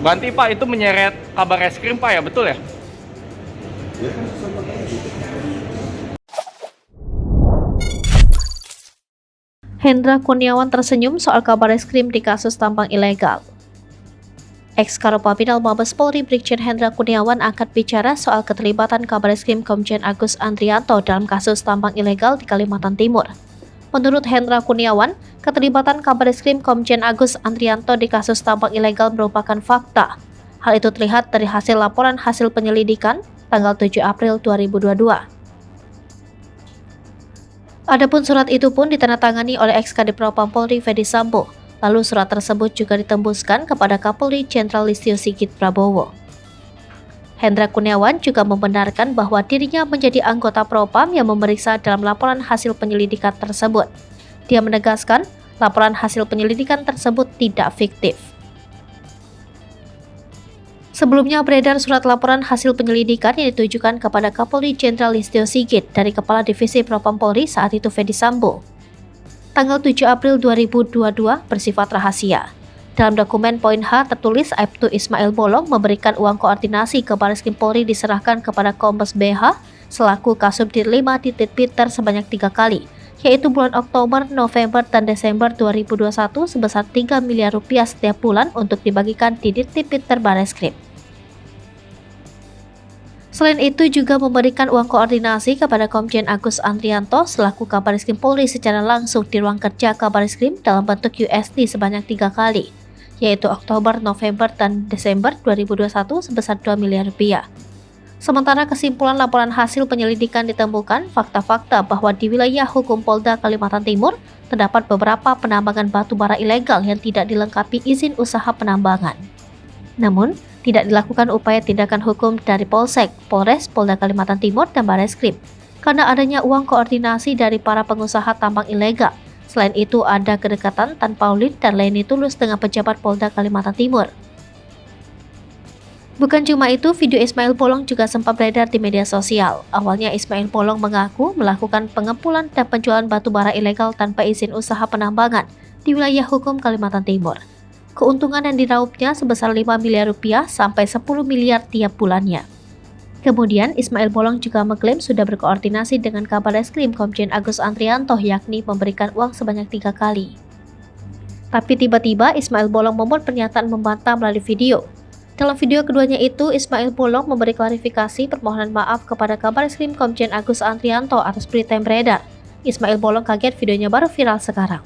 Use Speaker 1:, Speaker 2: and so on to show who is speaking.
Speaker 1: Berarti Pak itu menyeret kabar reskrim Pak ya, betul ya?
Speaker 2: Ya kan sama kayak gitu.
Speaker 3: Hendra Kurniawan tersenyum soal kabar reskrim di kasus tambang ilegal. Ex-Karopamidal Mabes Polri Brigjen Hendra Kurniawan angkat bicara soal keterlibatan kabar reskrim Komjen Agus Andrianto dalam kasus tambang ilegal di Kalimantan Timur. Menurut Hendra Kurniawan, keterlibatan kabar reskrim Komjen Agus Andrianto di kasus tambang ilegal merupakan fakta. Hal itu terlihat dari hasil laporan hasil penyelidikan tanggal 7 April 2022. Adapun surat itu pun ditandatangani oleh ex-Kadipropam Polri Fedy Sambo. Lalu surat tersebut juga ditembuskan kepada Kapolri Jenderal Listio Sigit Prabowo. Hendra Kurniawan juga membenarkan bahwa dirinya menjadi anggota Propam yang memeriksa dalam laporan hasil penyelidikan tersebut. Dia menegaskan laporan hasil penyelidikan tersebut tidak fiktif. Sebelumnya beredar surat laporan hasil penyelidikan yang ditujukan kepada Kapolri Jenderal Listio Sigit dari Kepala Divisi Propam Polri saat itu Fedy Sambo. Tanggal 7 April 2022 bersifat rahasia. Dalam dokumen poin H tertulis Aibtu Ismail Bolong memberikan uang koordinasi ke Barreskrim Polri diserahkan kepada Kombes BH selaku Kasubdit 5 di Peter sebanyak 3 kali, yaitu bulan Oktober, November, dan Desember 2021 sebesar 3 miliar rupiah setiap bulan untuk dibagikan di Peter Barreskrim. Selain itu juga memberikan uang koordinasi kepada Komjen Agus Andrianto selaku Kabarreskrim Polri secara langsung di ruang kerja Kabarreskrim dalam bentuk USD sebanyak 3 kali, yaitu Oktober, November, dan Desember 2021 sebesar 2 miliar rupiah. Sementara kesimpulan laporan hasil penyelidikan ditemukan fakta-fakta bahwa di wilayah hukum Polda Kalimantan Timur terdapat beberapa penambangan batu bara ilegal yang tidak dilengkapi izin usaha penambangan. Namun, tidak dilakukan upaya tindakan hukum dari Polsek, Polres, Polda Kalimantan Timur, dan Barreskrim karena adanya uang koordinasi dari para pengusaha tambang ilegal. Selain itu, ada kedekatan Tan Paulin dan Leni Tulus dengan pejabat Polda Kalimantan Timur. Bukan cuma itu, video Ismail Bolong juga sempat beredar di media sosial. Awalnya Ismail Bolong mengaku melakukan pengepulan dan penjualan batu bara ilegal tanpa izin usaha penambangan di wilayah hukum Kalimantan Timur. Keuntungan yang diraupnya sebesar 5 miliar rupiah sampai 10 miliar tiap bulannya. Kemudian, Ismail Bolong juga mengklaim sudah berkoordinasi dengan Kabarreskrim Komjen Agus Andrianto yakni memberikan uang sebanyak 3 kali. Tapi tiba-tiba Ismail Bolong membuat pernyataan membantah melalui video. Dalam video keduanya itu, Ismail Bolong memberi klarifikasi permohonan maaf kepada Kabarreskrim Komjen Agus Andrianto atas berita yang beredar. Ismail Bolong kaget videonya baru viral sekarang.